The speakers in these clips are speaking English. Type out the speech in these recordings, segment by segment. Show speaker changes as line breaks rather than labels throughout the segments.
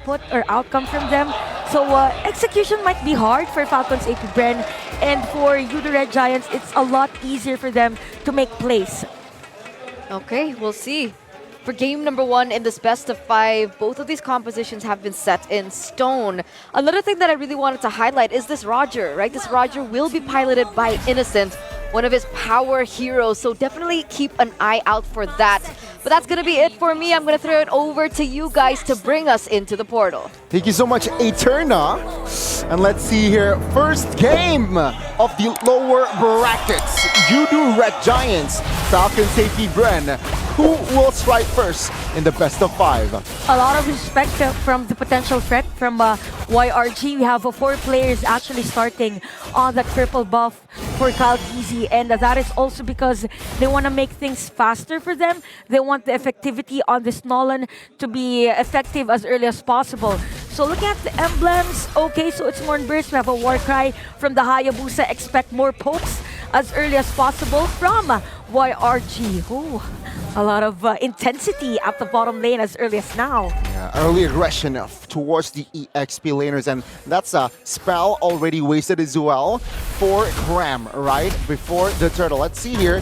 output or outcome from them. So execution might be hard for Falcons AP Bren, and for Yoodo Red Giants, it's a lot easier for them to make plays.
Okay, we'll see. For game number 1 in this best of 5, both of these compositions have been set in stone. Another thing that I really wanted to highlight is this Roger, right? This Roger will be piloted by Innocent, one of his power heroes, so definitely keep an eye out for that. But that's going to be it for me. I'm going to throw it over to you guys to bring us into the portal.
Thank you so much, Eterna. And let's see here, first game of the lower brackets. Yoodo Red Giants, Falcons AP Bren. Who will strike first in the best of 5?
A lot of respect from the potential threat from YRG. We have 4 players actually starting on that purple buff for Caldeezy, and that is also because they want to make things faster for them. They want the effectivity on this Nolan to be effective as early as possible. So looking at the emblems, okay, so it's more in burst. We have a Warcry from the Hayabusa. Expect more pokes as early as possible from YRG. Ooh, a lot of intensity at the bottom lane as early as now.
Yeah, early aggression towards the EXP laners, and that's a spell already wasted as well for Cram, right? Before the turtle. Let's see here.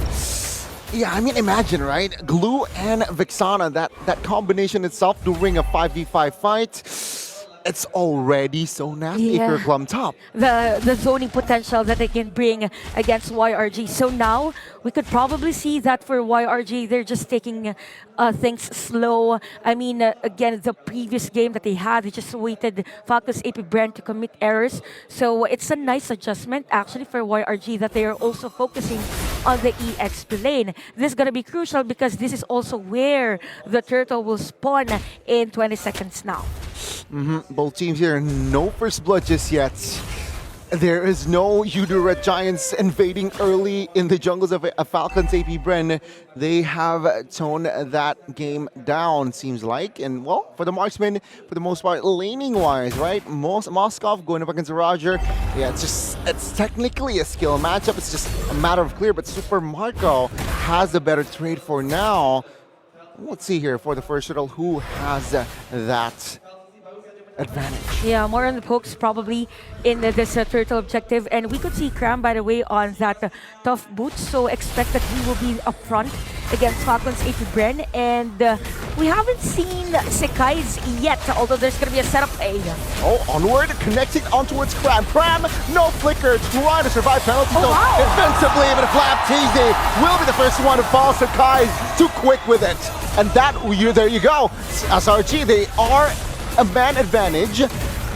Yeah, I mean, imagine, right? Glue and Vixana, that combination itself during a 5v5 fight. It's already so nasty for Glum top.
The zoning potential that they can bring against YRG. So now we could probably see that for YRG, they're just taking things slow. I mean, again, the previous game that they had, they just waited Falcons AP Brand to commit errors. So it's a nice adjustment actually for YRG that they are also focusing on the EXP lane. This is going to be crucial because this is also where the turtle will spawn in 20 seconds now.
Both teams here, no first blood just yet. There is no Yoodo Red Giants invading early in the jungles of Falcons AP Bren. They have toned that game down, seems like. And well, for the marksman, for the most part, laning-wise, right? Moskov going up against Roger. Yeah, it's technically a skill matchup. It's just a matter of clear, but Super Marco has the better trade for now. Let's see here for the first turtle who has that advantage.
Yeah, more on the pokes probably in this turtle objective. And we could see Cram, by the way, on that tough boot. So expect that he will be up front against Falcons AP Bren. And we haven't seen Sekai's yet, although there's going to be a setup play.
Oh, onward, connecting on towards Cram. Cram, no flicker, trying to survive penalty zone. Defensively, but FlapTZ will be the first one to fall. Sekai's too quick with it. And there you go. SRG, they are a man advantage.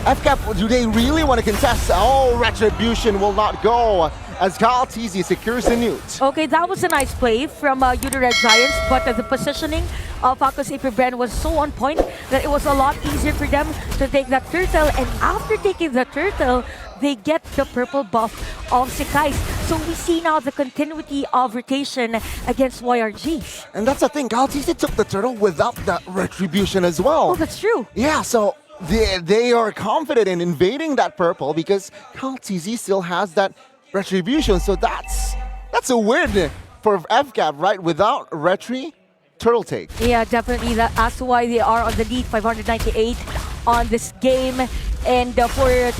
FCAP, do they really want to contest? Oh, Retribution will not go as Caldeezy secures the newt.
Okay, that was a nice play from Yoodo Red Giants, but the positioning of Falcons AP Bren was so on point that it was a lot easier for them to take that turtle. And after taking the turtle, they get the purple buff of Sekai. So we see now the continuity of rotation against YRG.
And that's the thing, Caldeezy took the turtle without that Retribution as well.
Oh, that's true.
Yeah, so they are confident in invading that purple because Caldeezy still has that Retribution. So that's a win for FCAP, right? Without Retri, turtle take.
Yeah, definitely. That's why they are on the lead, 598 on this game. And for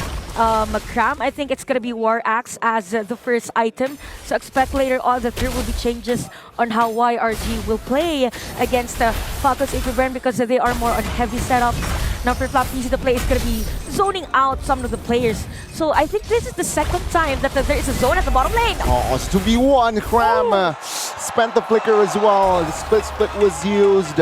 Cram, I think it's going to be War Axe as the first item. So expect later on that there will be changes on how YRG will play against Falcons AP Bren because they are more on heavy setups. Now for FlapTZ, the play is going to be zoning out some of the players. So I think this is the second time that there is a zone at the bottom lane.
Oh, it's 2v1. Cram spent the flicker as well. The split was used.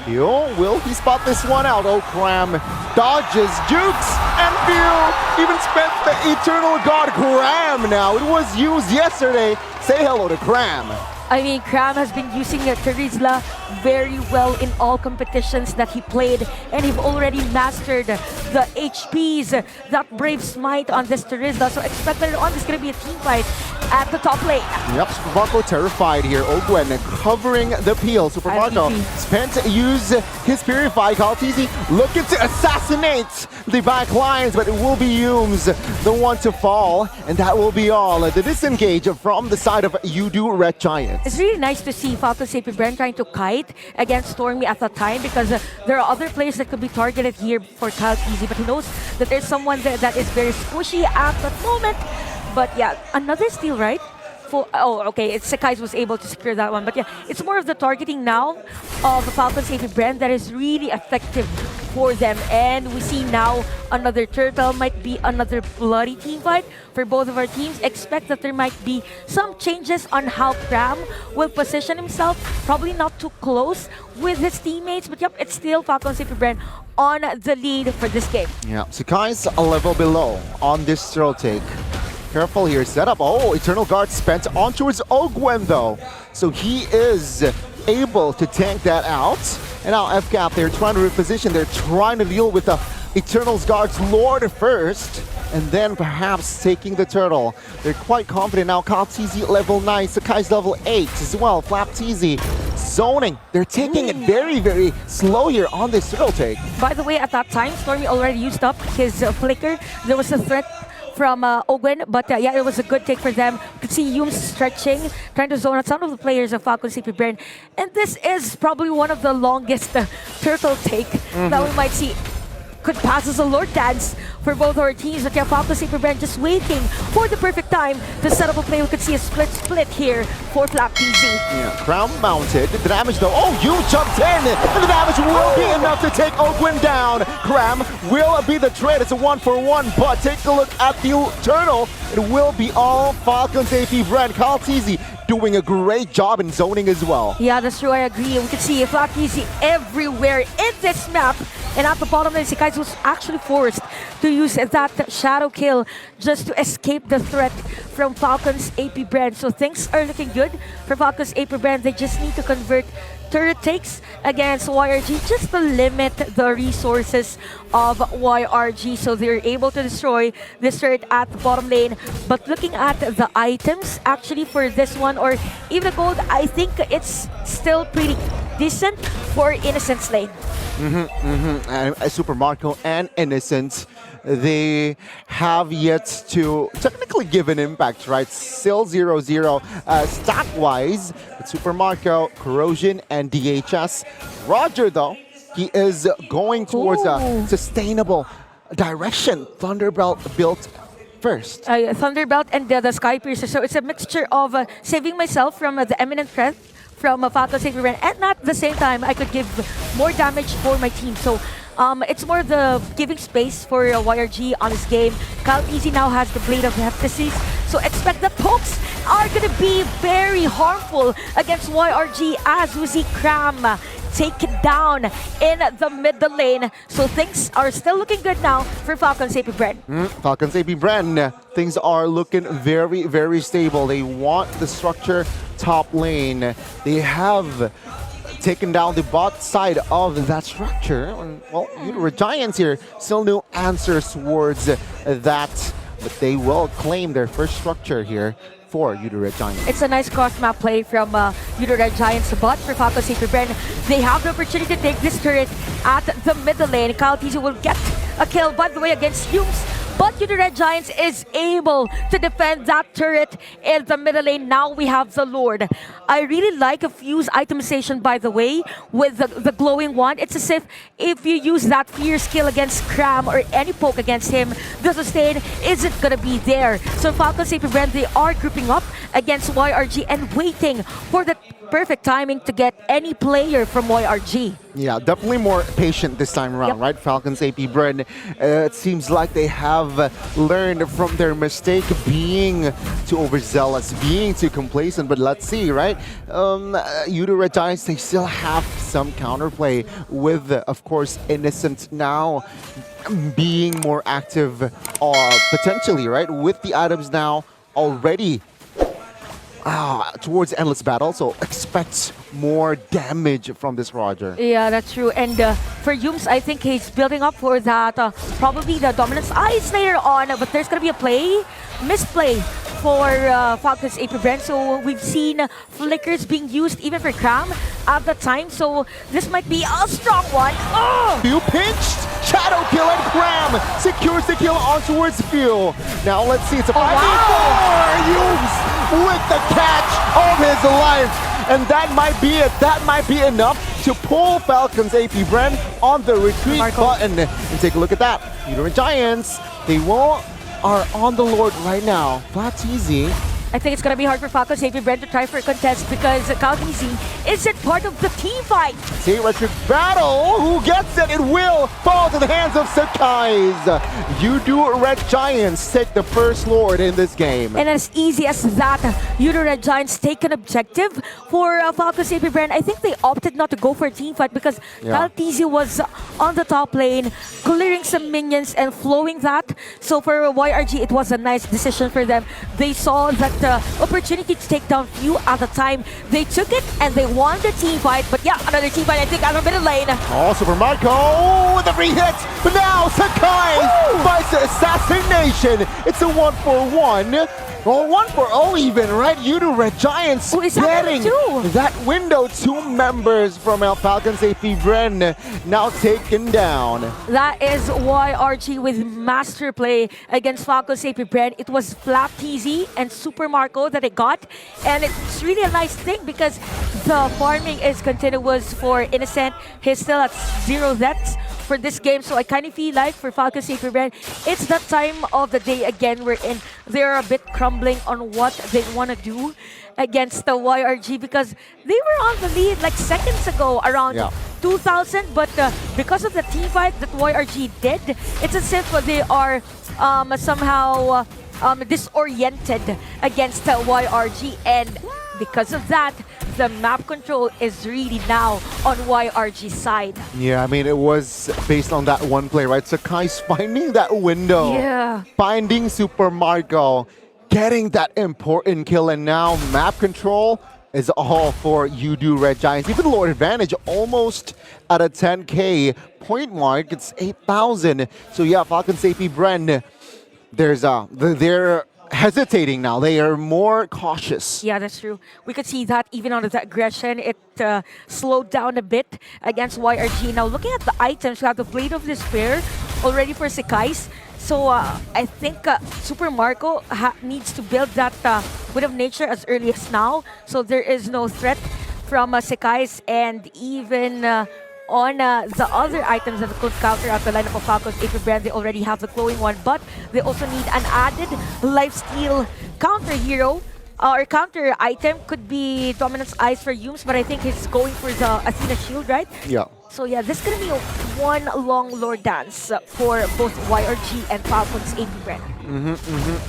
Yo, will he spot this one out? Oh, Cram dodges, jukes, and View even spent the Eternal God Cram now. It was used yesterday. Say hello to Cram.
I mean, Cram has been using Terizla very well in all competitions that he played, and he've already mastered the HPs, that Brave Smite on this Terizla. So expect later on, there's going to be a team fight at the top lane.
Yep, Super Marco terrified here. Ogwen covering the peel. Super Marco spent to use his Purify. Kaltizi looking to assassinate the back lines, but it will be Yooms, the one to fall, and that will be all. The disengage from the side of Yoodo Red Giants.
It's really nice to see Falcon AP Brand trying to kite against Stormy at that time because there are other players that could be targeted here for Kaltizi, but he knows that there's someone there that is very squishy at that moment. But yeah, another steal, right? Oh, okay, Sekai's was able to secure that one. But yeah, it's more of the targeting now of the Falcon's AP Brand that is really effective for them. And we see now another turtle, might be another bloody team fight for both of our teams. Expect that there might be some changes on how Pram will position himself. Probably not too close with his teammates, but yep, it's still Falcon's AP Brand on the lead for this game.
Yeah, Sekai's a level below on this throw take. Careful here, setup. Oh, Eternal Guard spent on towards Ogwen though. So he is able to tank that out. And now FCAP, they're trying to reposition. They're trying to deal with the Eternal Guard's Lord first. And then perhaps taking the turtle. They're quite confident now. Kaltizi level 9, Sekai's level 8 as well. Flaptizi zoning. They're taking it very, very slow here on this turtle take.
By the way, at that time, Stormy already used up his flicker. There was a threat from Ogwen, but yeah, it was a good take for them. You could see Yooms stretching, trying to zone out some of the players of Falcon AP Brand. And this is probably one of the longest turtle take that we might see. Could pass as a Lord Dance for both our teams, but yeah, Falcon AP Brand just waiting for the perfect time to set up a play. We could see a split here for Flaptizi.
Yeah, Crown mounted. The damage though, oh, you jumped in! And the damage will be enough to take Ogwen down. Cram will be the trade. It's a 1-for-1, but take a look at the turtle. It will be all Falcon's AP Brand. Kaltizi doing a great job in zoning as well.
Yeah, that's true, I agree. We can see Flaptizi everywhere in this map. And at the bottom, Sekai was actually forced to use that shadow kill just to escape the threat from Falcon's AP Brand. So things are looking good for Falcon's AP Brand. They just need to convert turret takes against YRG just to limit the resources of YRG. So they're able to destroy this turret at the bottom lane. But looking at the items actually for this one, or even the gold, I think it's still pretty decent for Innocent's lane.
And Super Marco and Innocent, they have yet to technically give an impact, right? Still 0-0 stat-wise. But Super Marco, Corrosion, and DHS. Roger, though, he is going towards a sustainable direction. Thunderbelt built first.
Thunderbelt and the Sky Piercer. So it's a mixture of saving myself from the imminent threat from Falcon's AP Brand, and at the same time, I could give more damage for my team. So it's more the giving space for YRG on this game. Kaltizi now has the Blade of Heptasis, so expect the pokes are going to be very harmful against YRG as we see Cram taken down in the middle lane. So things are still looking good now for Falcon's AP Brand.
Falcon's AP Brand, things are looking very, very stable. They want the structure top lane. They have taken down the bot side of that structure. And, well, Yoodo Giants here, still no answers towards that, but they will claim their first structure here for Yoodo Giants.
It's a nice cross-map play from Yoodo Giants, but for Falcon's AP Brand, they have the opportunity to take this turret at the middle lane. Kaltizi will get a kill, by the way, against Yooms. But Yoodo Giants is able to defend that turret in the middle lane. Now we have the Lord. I really like a Fuse itemization, by the way, with the glowing wand. It's as if you use that fear skill against Cram or any poke against him, the sustain isn't going to be there. So Falcon's AP Brand, they are grouping up against YRG and waiting for the perfect timing to get any player from YRG.
Yeah, definitely more patient this time around, right? Falcon's AP Brand, it seems like they have learned from their mistake being too overzealous, being too complacent, but let's see, right? Yoodo Giants, they still have some counterplay with, of course, Innocent now being more active, potentially, right? With the items now already towards Endless Battle, so expect more damage from this Roger.
Yeah, that's true. And for Yooms, I think he's building up for that, probably the dominance eyes later on, but there's going to be a play, misplay for Falcons AP Brand. So we've seen flickers being used even for Cram at the time. So this might be a strong one. Oh!
You pinched! Shadow kill and Cram secures the kill on towards Fuel. Now let's see, it's a 5v4! Yumes with the catch of his life. And that might be it. That might be enough to pull Falcons AP Bren on the retreat button. And take a look at that. Yoodo Giants, they are on the Lord right now. Flat easy.
I think it's going to be hard for Falcons AP Brand to try for a contest because Calvisi isn't part of the team fight.
See, electric battle. Who gets it? It will fall to the hands of Sakai's. Yoodo Red Giants take the first Lord in this game.
And as easy as that, Yoodo Red Giants take an objective for Falcons AP Brand. I think they opted not to go for a team fight because Calvisi was on the top lane, clearing some minions and flowing that. So for YRG, it was a nice decision for them. They saw that opportunity to take down Few at the time. They took it and they won the team fight. But yeah, another team fight, I think, out of middle lane.
Also for Marco with a free hit. But now Sakai fights assassination. It's a 1-for-1. Or 1-for-0 even, right? Yoodo Red Giants getting that window. 2 members from Falcons AP Bren now taken down.
That is YRG with master play against Falcons AP Bren. It was Flap TZ and Super Marco that it got. And it's really a nice thing because the farming is continuous for Innocent. He's still at 0 deaths for this game. So I kind of feel like for Falcons AP Bren, it's that time of the day again wherein they're a bit crumbling on what they want to do against the YRG because they were on the lead like seconds ago around 2000, but because of the team fight that YRG did, it's as if they are somehow disoriented against YRG, and because of that, the map control is really now on YRG's side.
Yeah, I mean, it was based on that one play, right? Sakai's finding that window, finding Super Marco, getting that important kill, and now map control is all for Yoodo Red Giants. Even Lord Advantage almost at a 10K point mark. It's 8,000. So yeah, Falcons AP Bren, they're hesitating now. They are more cautious.
Yeah, that's true. We could see that even on the aggression, it slowed down a bit against YRG. Now, looking at the items, we have the Blade of Despair already for Sakai's. So I think Super Marco needs to build that Wind of Nature as early as now. So there is no threat from Sakai's, and even on the other items that could counter out the lineup of Falcons AP Brand, they already have the glowing one, but they also need an added lifesteal counter hero. Or counter item could be Dominance Eyes for Yumes, but I think he's going for the Athena Shield, right?
Yeah.
So yeah, this is going to be one long lore dance for both YRG and Falcons AP Brand.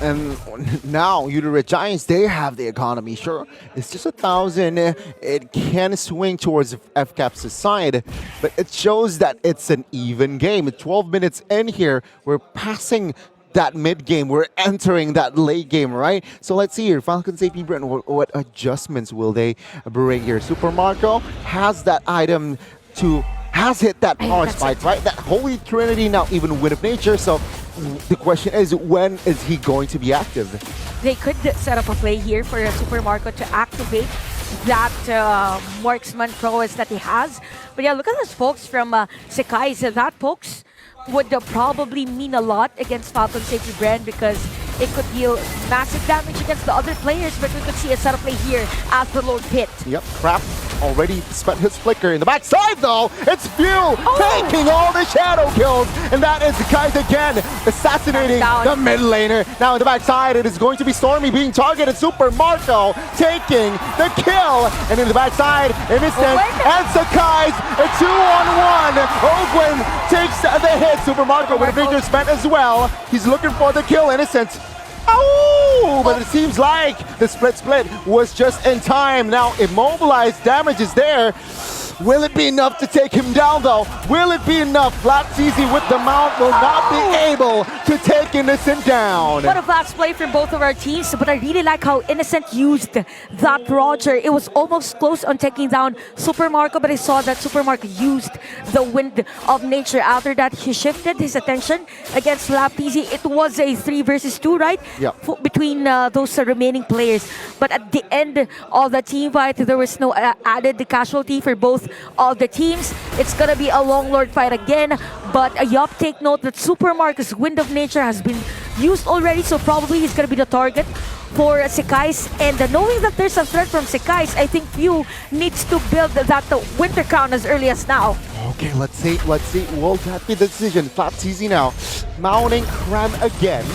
And now Yoodo Red Giants, they have the economy. Sure, it's just 1,000. It can swing towards FCAP's side, but it shows that it's an even game. 12 minutes in here, we're passing that mid game, we're entering that late game, right? So let's see here, Falcons AP Brent, what adjustments will they bring here? Super Marco has that item has hit that power spike, right? That Holy Trinity, now even Wind of Nature. So the question is, when is he going to be active?
They could set up a play here for Super Marco to activate that marksman prowess that he has. But yeah, look at those pokes from Sakai's. That pokes would probably mean a lot against Falcons AP Brand because it could deal massive damage against the other players, but we could see a setup play here at the Lord Pit.
Yep, Crap already spent his flicker in the backside though. It's Fuel taking all the shadow kills, and that is Guys again assassinating the mid laner. Now in the backside, it is going to be Stormy being targeted. Super Marco taking the kill, and in the backside, Innocent and Sakai's a 2-on-1. Ogwen takes the hit. Super Marco with a Victor spent as well. He's looking for the kill. Innocent. Oh, but it seems like the split was just in time. Now immobilized damage is there. Will it be enough to take him down though? Will it be enough? Flat Easy with the mount will not be able to take Innocent down.
What a fast play from both of our teams, but I really like how Innocent used that Roger. It was almost close on taking down Super Marco, but I saw that Super Marco used the wind of nature. After that, he shifted his attention against Lapteasy. It was a 3 versus 2, right?
Yeah.
Between those remaining players. But at the end of the team fight, there was no added casualty for both of the teams. It's gonna be a long lord fight again, but Yup, take note that Super Marco's Wind of Nature has been used already, so probably he's gonna be the target for Sekais. And knowing that there's a threat from Sekais, I think Few needs to build that Winter Crown as early as now.
Okay, let's see. Will that be the decision? Lapteasy now, mounting Cram again.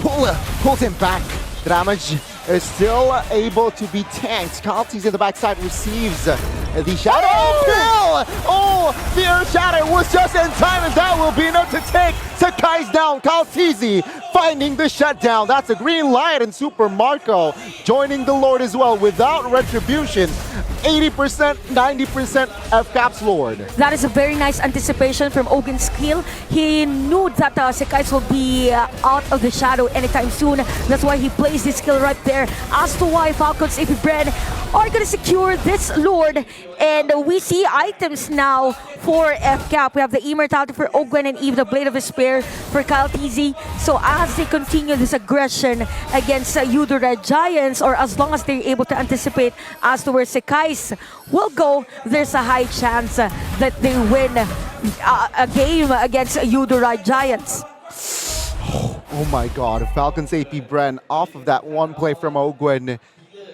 Pulls him back. Damage is still able to be tanked. Kalteasy in the backside receives the shadow. Oh, Phil! Oh, the Earth Shadow was just in time, and that will be enough to take Sekai's down. Kalteasy finding the shutdown. That's a green light, and Super Marco joining the Lord as well without retribution. 80%, 90% F-Caps Lord.
That is a very nice anticipation from Ogun's skill. He knew that Sekais will be out of the shadow anytime soon. That's why he plays this skill right there. As to why Falcons AP Bread are going to secure this Lord. And we see items now for F-Cap. We have the Immortality for Ogun and Eve, the Blade of Despair for Kalteasy. So as they continue this aggression against Yoodo Red Giants, or as long as they're able to anticipate as to where Sekais will go, there's a high chance that they win a game against Yoodo Red Giants.
Oh my god, Falcons AP Bren off of that one play from Ogwen.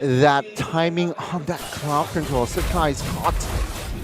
That timing on that crowd control. Sekai's caught.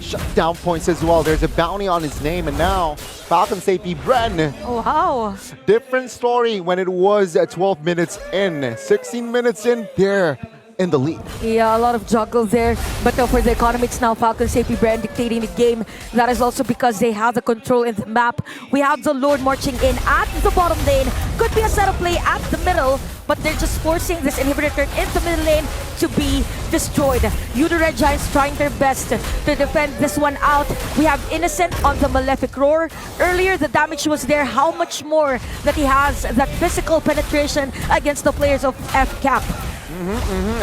Shutdown points as well. There's a bounty on his name, and now Falcons AP Bren.
Oh, wow.
Different story when it was at 12 minutes in. 16 minutes in, they're in the lead.
Yeah, a lot of juggle there. But for the economics now, Falcons AP Brand dictating the game. That is also because they have the control in the map. We have the Lord marching in at the bottom lane. Could be a setup play at the middle, but they're just forcing this inhibitor turn in the middle lane to be destroyed. Yoodo Red Giants trying their best to defend this one out. We have Innocent on the Malefic Roar. Earlier, the damage was there. How much more that he has that physical penetration against the players of F-Cap.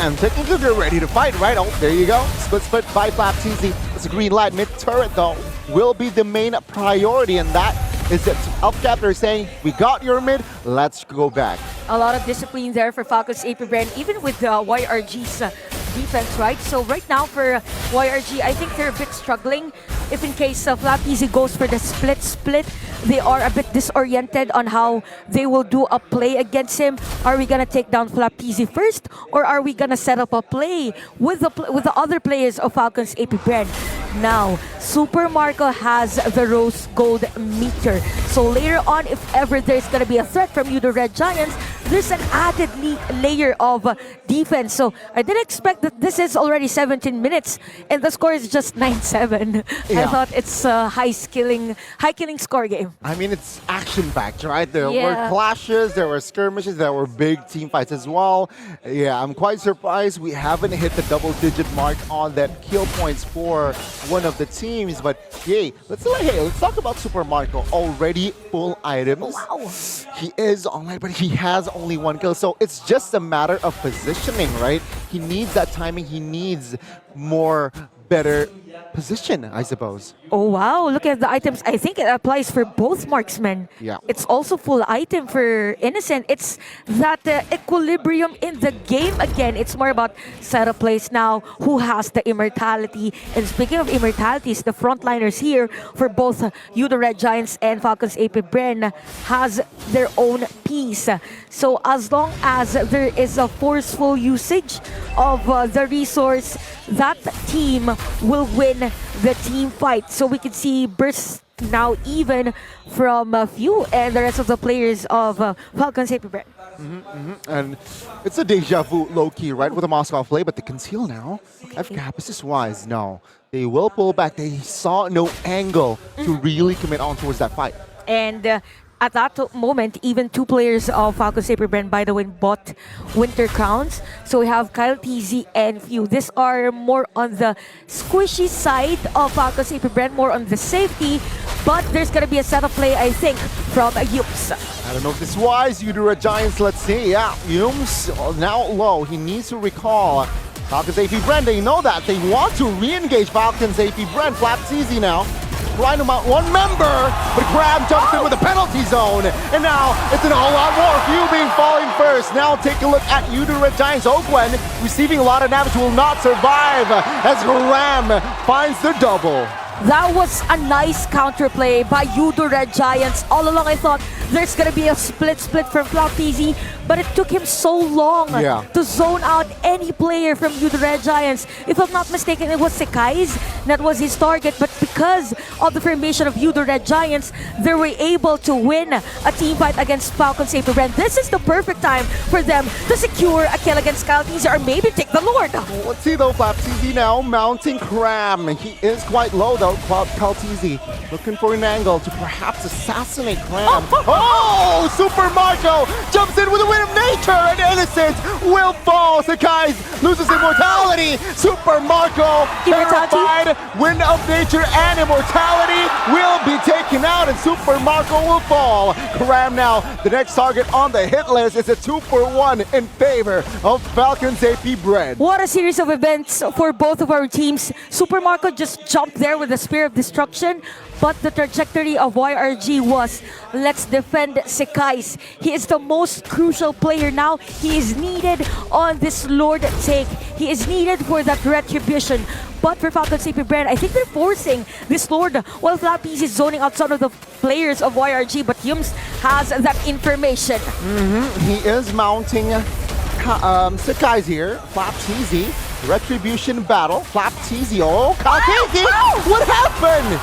And technically they're ready to fight, right? Oh, there you go. Split by Lapteasy. It's a green light. Mid turret, though, will be the main priority, and that is that F-Cap, they're saying, we got your mid, let's go back.
A lot of discipline there for Falcons AP Brand, even with YRG's defense, right? So right now for YRG, I think they're a bit struggling. If in case Lapteasy goes for the split, they are a bit disoriented on how they will do a play against him. Are we gonna take down Lapteasy first, or are we gonna set up a play with the other players of Falcons AP Brand? Now, Super Marco has the Rose Gold meter. So later on, if ever there's gonna be a threat from Yoodo Red Giants, there's an added layer of defense. So I didn't expect that this is already 17 minutes and the score is just 9-7.
Yeah.
I thought it's a high killing score game.
I mean, it's action-packed, right? There
Yeah.
were clashes, there were skirmishes, there were big team fights as well. Yeah, I'm quite surprised we haven't hit the double-digit mark on that kill points for one of the teams. But hey, let's talk about Super Marco. Already full items.
Wow.
He is online, but he has only one kill, so it's just a matter of positioning, right? He needs that timing. He needs more better position, I suppose.
Oh wow, look at the items. I think it applies for both marksmen.
Yeah.
It's also full item for Innocent. It's that equilibrium in the game again. It's more about setup plays now, who has the immortality. And speaking of immortalities, the frontliners here for both Yoodo Red Giants and Falcons AP Bren has their own piece. So as long as there is a forceful usage of the resource, that team will win the team fight. So we can see bursts now even from Few and the rest of the players of Falcons AP Brand.
And it's a deja vu low-key, right, with a Moscow play, but the conceal now. F-Cap is just wise. No, they will pull back. They saw no angle to really commit on towards that fight.
And at that moment, even two players of Falcon Saber Brand, by the way, bought Winter Crowns. So we have Kyle TZ and Few. These are more on the squishy side of Falcon Saber Brand, more on the safety. But there's going to be a setup play, I think, from Yups.
I don't know if this is wise. Yoodo Giants, let's see. Yeah, Yums now low. He needs to recall Falcon's AP Brand. They know that. They want to re-engage Falcon's AP Brand. Flap's easy now. Trying to mount one member, but Grab jumps in with a penalty zone. And now it's an all-out war. Few being falling first. Now take a look at Yoodo Giants. Ogwen receiving a lot of damage, will not survive as Ram finds the double.
That was a nice counterplay by Yoodo Red Giants. All along I thought there's gonna be a split from Cloud TZ, but it took him so long to zone out any player from Yoodo Red Giants. If I'm not mistaken, it was Sekai's that was his target, but because of the formation of Yoodo Red Giants, they were able to win a team fight against Falcon Saber Brand. This is the perfect time for them to secure a kill against Cloud TZ or maybe take the Lord.
Well, let's see though, Flap TZ now mounting Cram. He is quite low though. Cloud TZ looking for an angle to perhaps assassinate Cram. Oh, Super Marco jumps in with a win of nature, and Innocent will fall. Sakai loses immortality. Super Marco terrified. Win of nature and immortality will be taken out, and Super Marco will fall. Cram now the next target on the hit list. It's a 2-for-1 in favor of Falcon's AP Brand.
What a series of events for both of our teams. Super Marco just jumped there with the Spear of Destruction, but the trajectory of YRG was, let's defend Sekai's. He is the most crucial player now. He is needed on this Lord take. He is needed for that retribution. But for Falcon Saber Brand, I think they're forcing this Lord while Flappy is zoning out some of the players of YRG, but Yums has that information.
He is mounting Sekai's here. Flap TZ. Retribution battle. Flap TZ. Oh, Kalkezi! What happened?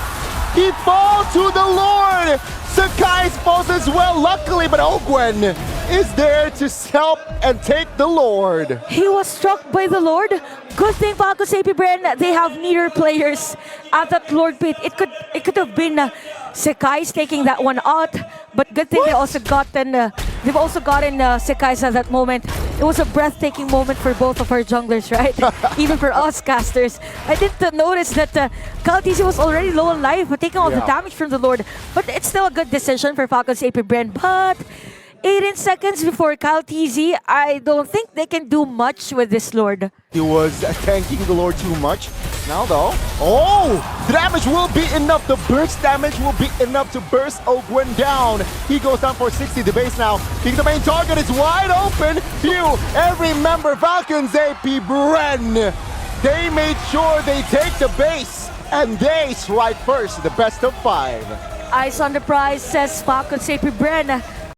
He falls to the Lord! Sekai's falls as well, luckily, but Ogwen is there to help and take the Lord.
He was struck by the Lord. Good thing Falcon Saber Brand, they have neither players at that Lord pit. It could have been Sekai's taking that one out, but good thing they've also gotten Sekai's at that moment. It was a breathtaking moment for both of our junglers, right? Even for us casters. I didn't notice that Kaltisi was already low on life, but taking all the damage from the Lord. But it's still a good decision for Falcon Saber Brand. But 18 seconds before Kyle TZ, I don't think they can do much with this Lord.
He was tanking the Lord too much. Now though, the damage will be enough. The burst damage will be enough to burst Ogwen down. He goes down for 60. The base now. Being the main target is wide open. Every member Falcon's AP Bren. They made sure they take the base and they strike first. The best of 5.
Eyes on the prize, says Falcon Saber Brand.